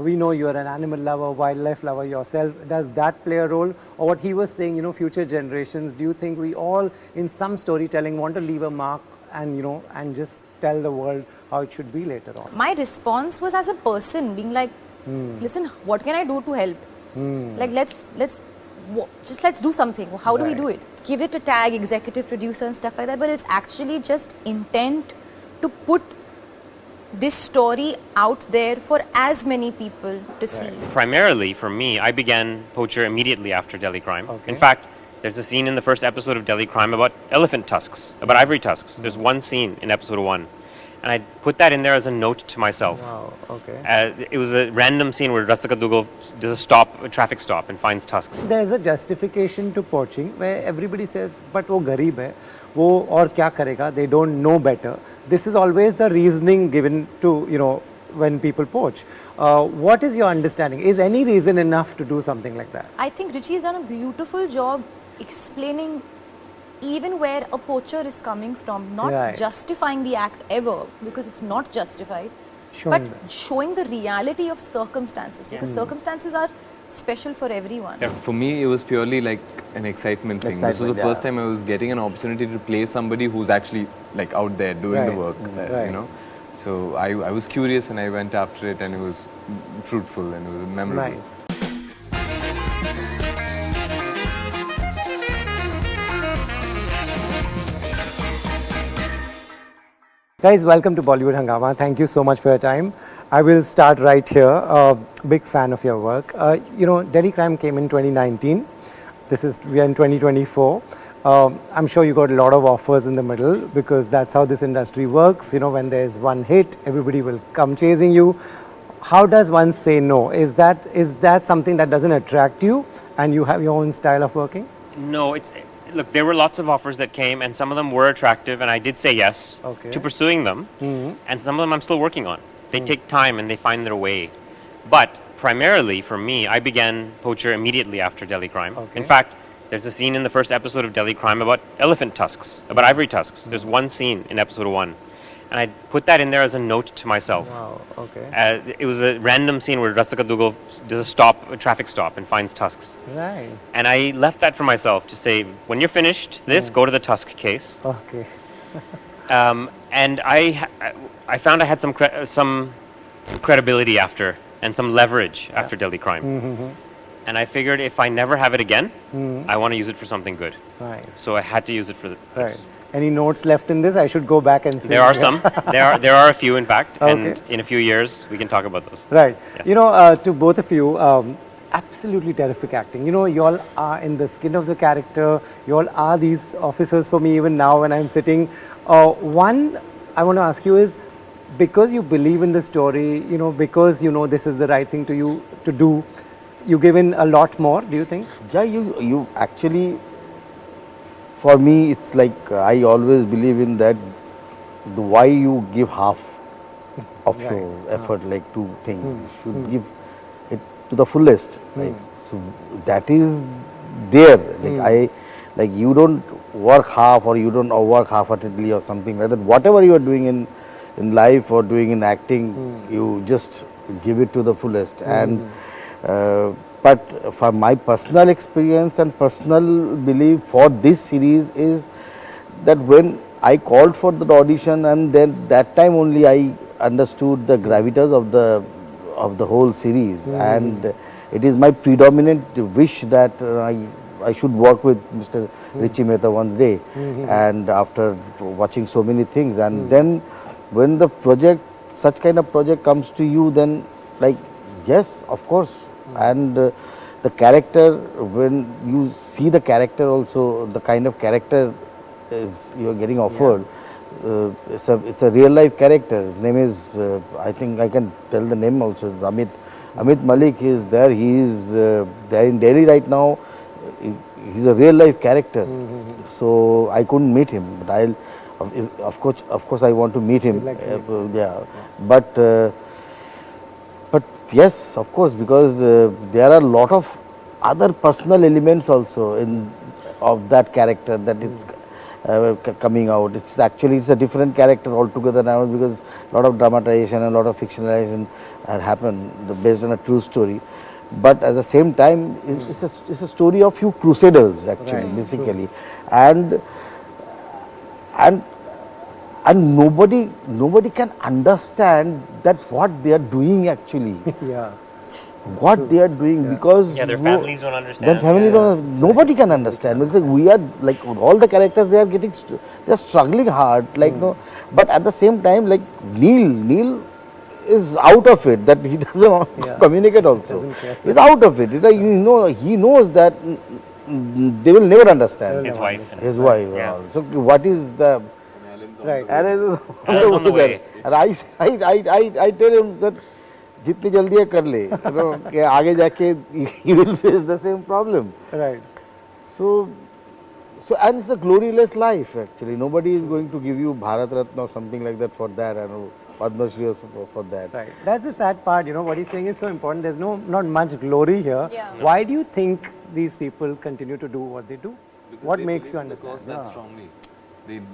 We know you're an animal lover, wildlife lover yourself. Does that play a role? Or what he was saying, future generations, do you think we all, in some storytelling, want to leave a mark and, and just tell the world how it should be later on? My response was as a person being like, listen, what can I do to help? Like, let's do something. How do we do it? Give it a tag, executive producer and stuff like that, but it's actually just intent to put this story out there for as many people to see. Primarily for me, I began Poacher immediately after Delhi Crime. Okay. In fact, there's a scene in the first episode of Delhi Crime about elephant tusks, about ivory tusks. There's one scene in episode 1. And I put that in there as a note to myself. Wow, okay. It was a random scene where Rasika Dugal does a traffic stop and finds tusks. There's a justification to poaching where everybody says, but wo garib hai, wo aur kya karega, they don't know better. This is always the reasoning given to, when people poach. What is your understanding? Is any reason enough to do something like that? I think Richie has done a beautiful job explaining even where a poacher is coming from, not justifying the act ever, because it's not justified, showing the reality of circumstances, because circumstances are special for everyone. Yeah, for me, it was purely like an excitement thing. This was the first time I was getting an opportunity to play somebody who's actually like out there doing the work, So I was curious and I went after it, and it was fruitful and it was memorable. Nice. Guys, welcome to Bollywood Hungama. Thank you so much for your time. I will start right here. Big fan of your work. Delhi Crime came in 2019. We are in 2024. I'm sure you got a lot of offers in the middle, because that's how this industry works. When there's one hit, everybody will come chasing you. How does one say no? Is that something that doesn't attract you, and you have your own style of working? No, look, there were lots of offers that came, and some of them were attractive, and I did say yes to pursuing them. And some of them I'm still working on. They take time and they find their way. But primarily for me, I began Poacher immediately after Delhi Crime. In fact, there's a scene in the first episode of Delhi Crime about elephant tusks, about ivory tusks. There's one scene in episode 1. And I put that in there as a note to myself. Wow, okay. It was a random scene where Rasika Dugal does a traffic stop and finds tusks. Right. And I left that for myself to say, when you're finished this, go to the tusk case. Okay. And I found I had some credibility after, and some leverage after Delhi Crime. And I figured if I never have it again, I want to use it for something good. Nice. So I had to use it for this. Right. Any notes left in this? I should go back and see. There are some. There are a few, in fact. And in a few years, we can talk about those. Right. Yeah. To both of you, absolutely terrific acting. You all are in the skin of the character. You all are these officers for me even now when I'm sitting. One, I want to ask you is, because you believe in the story, because this is the right thing to do, you give in a lot more, do you think? Yeah, you actually, for me, it's like I always believe in that, the why you give half of your effort, like to things. You should give it to the fullest. Like, so that is there. Like you don't work half, or you don't work half-heartedly or something like that. Whatever you are doing in life or doing in acting, you just give it to the fullest. And but for my personal experience and personal belief for this series is that when I called for the audition, and then that time only I understood the gravitas of the whole series, and it is my predominant wish that I should work with Mr. Richie M one day, and after watching so many things, and then when the project, such kind of project comes to you, then like, yes, of course. And the character, when you see the character also, the kind of character is you are getting offered, it's a real life character. His name is, I think I can tell the name also, Amit Malik is there. He is there in Delhi right now. He's a real life character. So I couldn't meet him, but of course I want to meet him. But yes, of course, because there are a lot of other personal elements also of that character, that coming out. It's a different character altogether now because a lot of dramatization and a lot of fictionalization had happened based on a true story. But at the same time, it's a story of few crusaders actually, basically, and nobody can understand that what they are doing actually. Yeah. What they are doing because their families don't understand. Their family don't. Nobody can understand. It's like we are like all the characters. They are getting. They are struggling hard. Like no, but at the same time, like Neil is out of it. That he doesn't want to communicate. Also, he's out of it. Like he knows that they will never understand. His wife. His wife. Yeah. So what is the Right. Alan's on the way. And I tell him that जितनी जल्दी है कर ले, कि आगे जाके he will face the same problem. Right. So and it's a gloryless life actually. Nobody is going to give you Bharat Ratna or something like that for that, and Padma Shri also for that. Right. That's the sad part. What he's saying is so important. There's not much glory here. Yeah. Why do you think these people continue to do what they do? Because What they makes believe you in the understand? cause that strongly.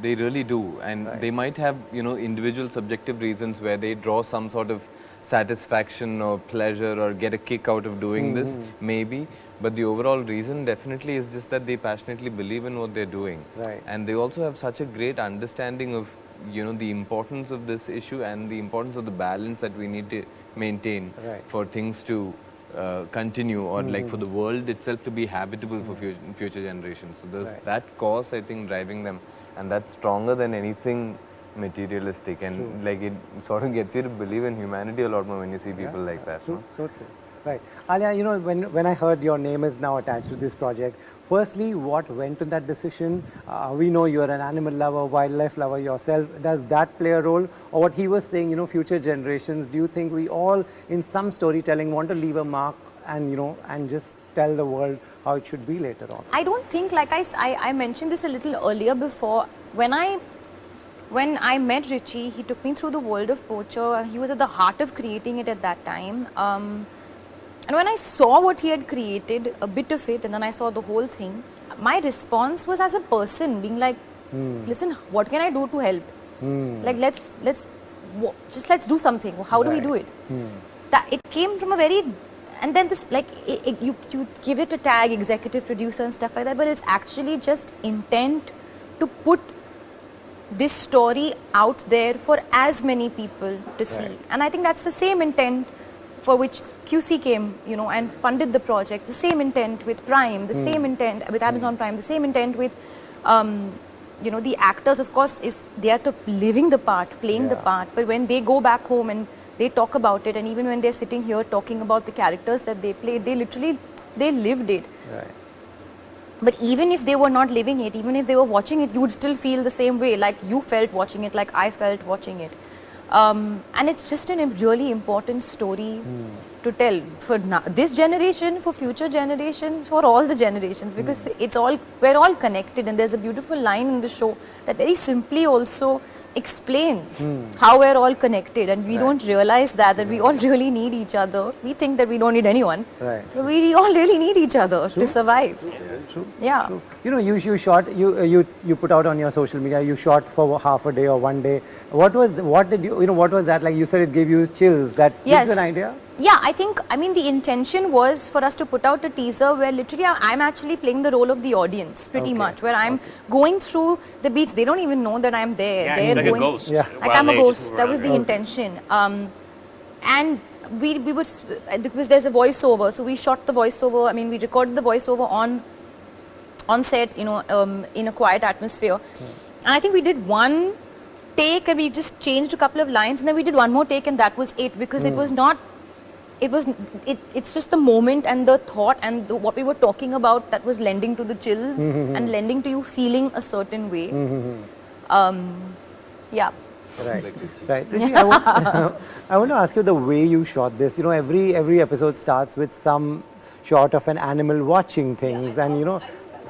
They really do, and they might have individual subjective reasons where they draw some sort of satisfaction or pleasure or get a kick out of doing this, maybe. But the overall reason definitely is just that they passionately believe in what they're doing, Right. and they also have such a great understanding of the importance of this issue and the importance of the balance that we need to maintain for things to continue, or like for the world itself to be habitable for future generations. So there's that cause, I think, driving them, and that's stronger than anything materialistic, and like it sort of gets you to believe in humanity a lot more when you see people like that. True, so true. Right. Alia, when I heard your name is now attached to this project, firstly, what went to that decision? We know you're an animal lover, wildlife lover yourself. Does that play a role? Or what he was saying, future generations, do you think we all, in some storytelling, want to leave a mark and, and just tell the world how it should be later on? I don't think, like I mentioned this a little earlier before, when I met Richie, he took me through the world of Poacher. He was at the heart of creating it at that time. And when I saw what he had created, a bit of it, and then I saw the whole thing, my response was as a person being like, listen, what can I do to help? Like, let's do something. How do we do it? That it came from a very, and then this, like, you give it a tag, executive producer and stuff like that, but it's actually just intent to put this story out there for as many people to see. And I think that's the same intent for which QC came, and funded the project. The same intent with Prime, the same intent with Amazon Prime, the same intent with, the actors, of course, they are living the part, playing the part. But when they go back home and they talk about it, and even when they're sitting here talking about the characters that they played, they lived it. Right. But even if they were not living it, even if they were watching it, you'd still feel the same way, like you felt watching it, like I felt watching it. And it's just a really important story to tell for this generation, for future generations, for all the generations, because we're all connected, and there's a beautiful line in the show that very simply also explains how we're all connected, and we don't realize that we all really need each other. We think that we don't need anyone, but we all really need each other to survive. True. Yeah. True. You shot, you put out on your social media, you shot for half a day or one day. What was that like? You said it gave you chills. That gives an idea? Yeah, I mean, the intention was for us to put out a teaser where literally I'm actually playing the role of the audience pretty much, where I'm going through the beats. They don't even know that I'm there. Yeah, They're like going, a ghost. Yeah. Like I'm a ghost. That was the intention. And we would, because there's a voiceover, so we shot the voiceover. I mean, we recorded the voiceover on set, in a quiet atmosphere. And I think we did one take and we just changed a couple of lines, and then we did one more take, and that was it, because it was not. It's just the moment and the thought and what we were talking about that was lending to the chills and lending to you feeling a certain way. Yeah. Right. Right. Richie, I want to ask you the way you shot this. Every episode starts with some shot of an animal watching things, and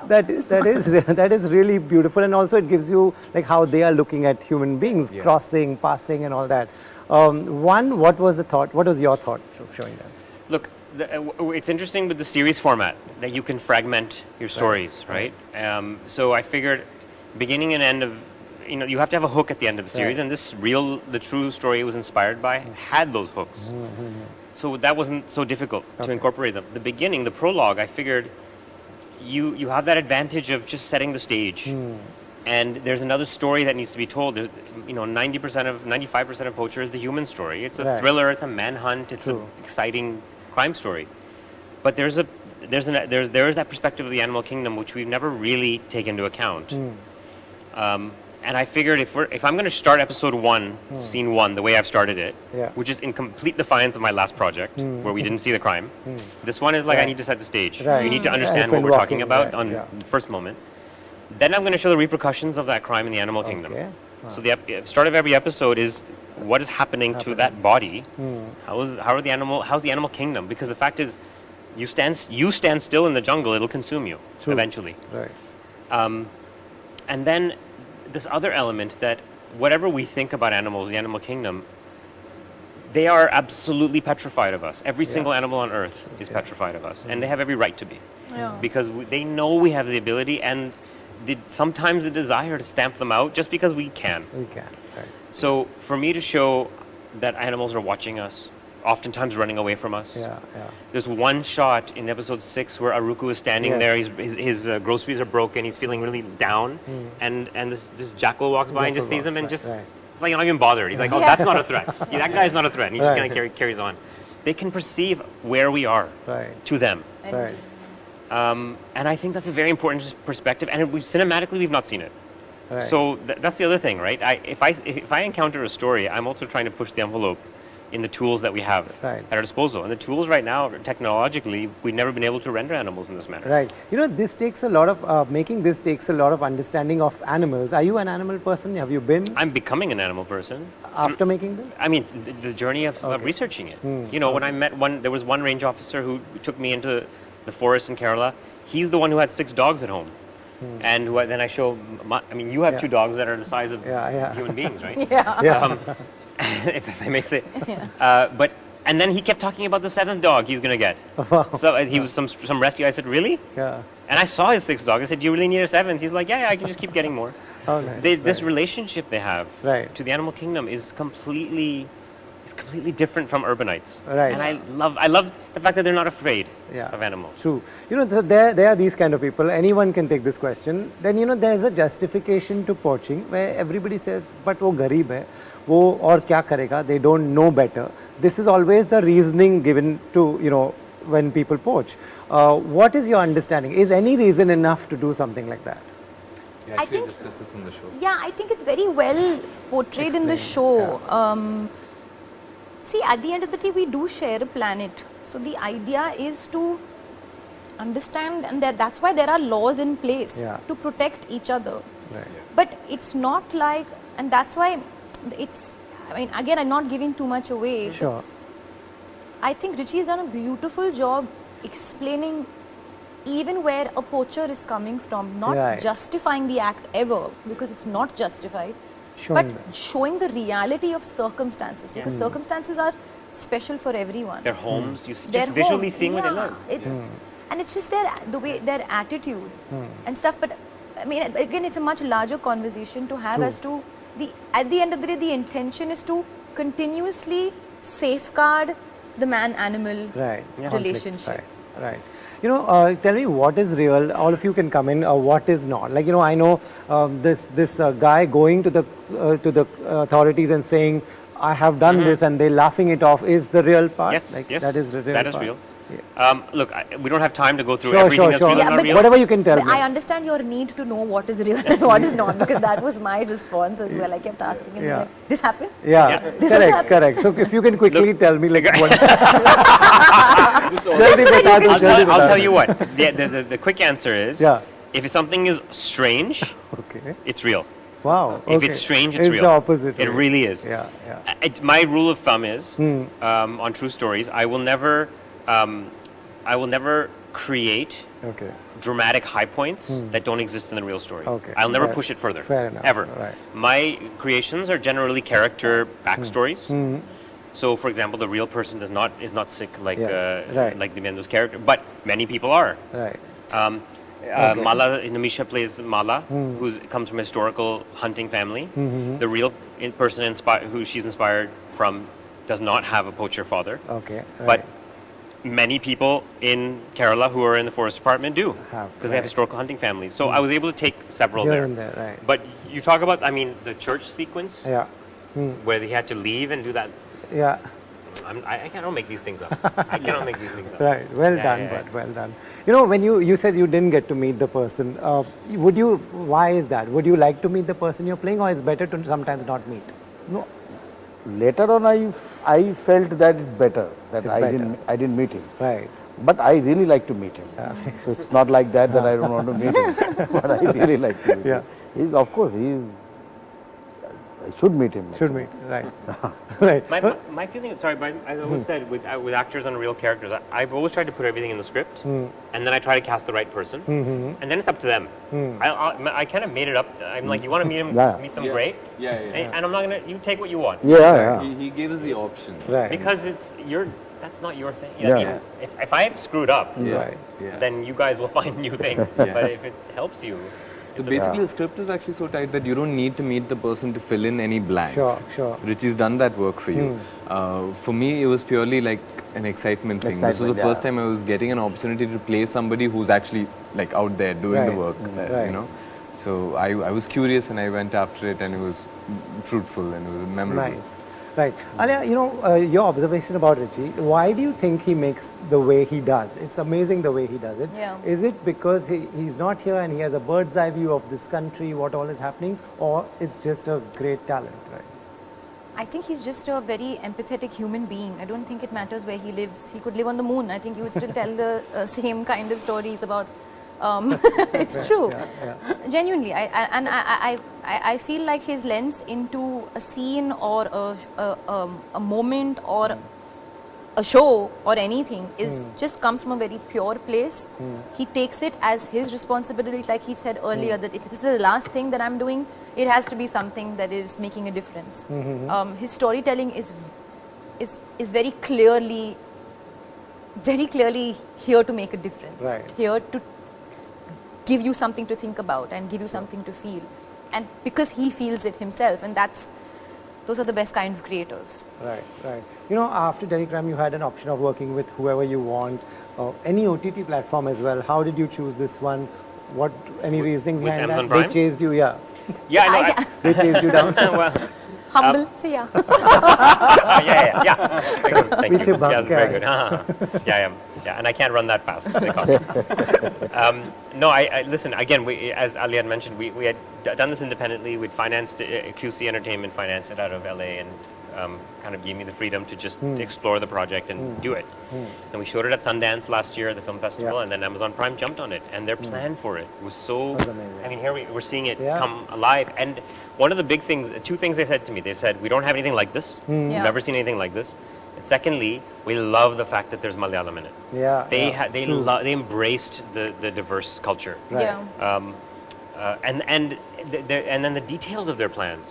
that is really beautiful, and also it gives you like how they are looking at human beings crossing, passing, and all that. What was the thought? What was your thought of showing that? Look, it's interesting with the series format that you can fragment your stories, right? So I figured beginning and end of, you have to have a hook at the end of the series, and the true story it was inspired by had those hooks. So that wasn't so difficult to incorporate them. The beginning, the prologue, I figured you have that advantage of just setting the stage. And there's another story that needs to be told. There's, 95% of Poacher is the human story. It's a thriller, it's a manhunt, it's an exciting crime story. But there is that perspective of the animal kingdom which we've never really taken into account. And I figured if I'm going to start episode 1, scene 1, the way I've started it, which is in complete defiance of my last project, where we didn't see the crime, this one is like I need to set the stage. You need to understand what we're talking about on the first moment. Then I'm going to show the repercussions of that crime in the animal kingdom. So the start of every episode is what is happening to that body. How's the animal kingdom? Because the fact is, you stand still in the jungle, it'll consume you eventually. And then this other element that whatever we think about animals, the animal kingdom, they are absolutely petrified of us. Every single animal on earth is petrified of us, and they have every right to be, because they know we have the ability and sometimes the desire to stamp them out just because we can. So for me to show that animals are watching us, oftentimes running away from us. There's one shot in episode 6 where Aruku is standing there. His groceries are broken. He's feeling really down, and this jackal walks by and just sees him and just it's like not even bothered. He's like, oh, that's not a threat. That guy's not a threat. And he just kind of carries on. They can perceive where we are to them. And I think that's a very important perspective. And cinematically, we've not seen it. So that's the other thing, right? If I encounter a story, I'm also trying to push the envelope in the tools that we have at our disposal. And the tools right now, technologically, we've never been able to render animals in this manner. This takes a lot of, making this takes a lot of understanding of animals. Are you an animal person? Have you been? I'm becoming an animal person. After making this? I mean, the journey of researching it. When I met there was one range officer who took me into the forest in Kerala. He's the one who had 6 dogs at home. And then I show, you have 2 dogs that are the size of human beings, right? If I may say. And then he kept talking about the 7th dog he's going to get. So he was some rescue. I said, really? And I saw his 6th dog. I said, do you really need a 7th? He's like, yeah, I can just keep getting more. This relationship they have to the animal kingdom is completely different from urbanites. And I love the fact that they're not afraid of animals. True. So there are these kind of people. Anyone can take this question. Then there's a justification to poaching where everybody says, but wo garib hai, wo aur kya karega? They don't know better. This is always the reasoning given to when people poach. What is your understanding? Is any reason enough to do something like that? Yeah, I think discuss this in the show. Yeah, I think it's very well portrayed in the show. See, at the end of the day, we do share a planet. So the idea is to understand, and that's why there are laws in place to protect each other. But it's not like, and that's why again, I'm not giving too much away. I think Richie has done a beautiful job explaining even where a poacher is coming from, not justifying the act ever, because it's not justified. Showing the reality of circumstances, because circumstances are special for everyone. Their homes, just visually seeing what they live. And it's just their attitude and stuff. But again, it's a much larger conversation to have as to at the end of the day, the intention is to continuously safeguard the man-animal relationship. Tell me what is real. All of you can come in. What is not? Like I know this guy going to the authorities and saying, "I have done this," and they laughing it off. Is the real part? Yes, that is the real part. That is real. Look, we don't have time to go through everything that's real and not real. Whatever you can tell me. I understand your need to know what is real and what is not, because that was my response as well. I kept asking him, like, this happened? This correct. So if you can quickly tell me, like, what? I'll tell you what. The quick answer is, if something is strange, it's real. Wow. If it's strange, it's real. The opposite. It really is. My rule of thumb is, on true stories, I will never create dramatic high points that don't exist in the real story. I'll never push it further. Fair enough. Ever. My creations are generally character backstories. So, for example, the real person is not sick like Dibyendu's character, but many people are. Mala, Namisha plays Mala, who comes from a historical hunting family. The real person who she's inspired from does not have a poacher father. Okay. Right. But many people in Kerala who are in the forest department do, because they have historical hunting families. So I was able to take several Here there. and there, right. But you talk about, I mean, the church sequence, Yeah. where he had to leave and do that. Yeah. I cannot make these things up. I cannot make these things up. Right. Well done, but well done. You know, when you said you didn't get to meet the person, why is that? Would you like to meet the person you're playing, or is it better to sometimes not meet? No. Later on, I felt that it's better that I didn't meet him. Right. But I really like to meet him. So it's not like that I don't want to meet him. But I really like to meet him. I should meet him. Should meet, right. Right. My feeling is, sorry, but I always said with actors and real characters, I've always tried to put everything in the script, and then I try to cast the right person, and then it's up to them. I kind of made it up. I'm like, you want to meet them, meet them, great. Yeah. And I'm not gonna. You take what you want. Yeah. He gave us the option. Right. Because that's not your thing. Yeah. If I screwed up, Right. then you guys will find new things. But if it helps you. So basically, the script is actually so tight that you don't need to meet the person to fill in any blanks. Sure. Richie's done that work for you. For me, it was purely like an excitement thing. This was the first time I was getting an opportunity to play somebody who's actually like out there doing the work. You know. So I was curious and I went after it, and it was fruitful and it was memorable. Nice. Right. Alia, you know, your observation about Richie, why do you think he makes the way he does? It's amazing the way he does it. Yeah. Is it because he's not here and he has a bird's eye view of this country, what all is happening, or it's just a great talent, right? I think he's just a very empathetic human being. I don't think it matters where he lives. He could live on the moon. I think he would still tell the same kind of stories about. It's true. Genuinely, I feel like his lens into a scene or a moment or a show or anything is just comes from a very pure place. He takes it as his responsibility, like he said earlier, that if this is the last thing that I'm doing, it has to be something that is making a difference. His storytelling is very clearly here to make a difference. Right. Here to give you something to think about and give you something to feel, and because he feels it himself, and those are the best kind of creators. Right. You know, after Delhi Crime, you had an option of working with whoever you want, any OTT platform as well. How did you choose this one? Any reasoning behind Amazon that? Prime? They chased you, yeah. Yeah, I know. They chased you down. Well, Humble, see ya. yeah. Thank you. Piche bhag Yeah, ke very aaye. good. Yeah, and I can't run that fast. They call me. No, I listen. Again, as Ali had mentioned, we had done this independently. We'd financed QC Entertainment, financed it out of LA, and kind of gave me the freedom to just explore the project and do it. And we showed it at Sundance last year at the film festival, and then Amazon Prime jumped on it. And their plan for it was so. amazing. I mean, here we're seeing it come alive. And one of the big things, two things they said to me. They said, we don't have anything like this. We've never seen anything like this. And secondly, we love the fact that there's Malayalam in it. Yeah. They embraced the diverse culture. Right. Yeah. And then the details of their plans.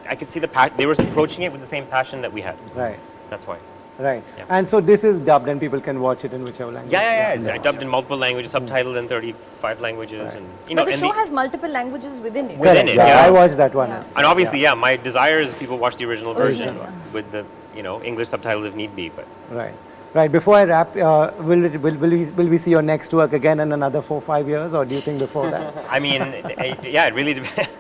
I could see they were approaching it with the same passion that we had. Right. That's why. Right. Yeah. And so this is dubbed and people can watch it in whichever language. Yeah. It's dubbed in multiple languages, subtitled in 35 languages, and But the show has multiple languages within it. Within it, Yeah, I watched that one. Yeah. And obviously, my desire is people watch the original version yeah. with the English subtitles if need be. But Right. Before I wrap, will we see your next work again in another 4-5 years, or do you think before that? I mean, it really depends.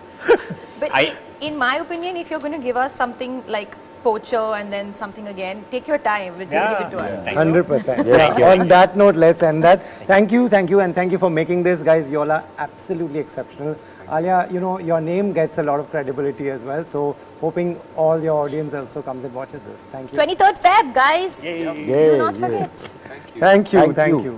But in my opinion, if you're going to give us something like Poacher and then something again, take your time. Just give it to us. Thank you. 100%. Yes. On that note, let's end that. Thank you, and thank you for making this, guys. You all are absolutely exceptional. Alia, your name gets a lot of credibility as well. So hoping all your audience also comes and watches this. Thank you. 23rd Feb, guys. Yay. Do not forget. Thank you. Thank you.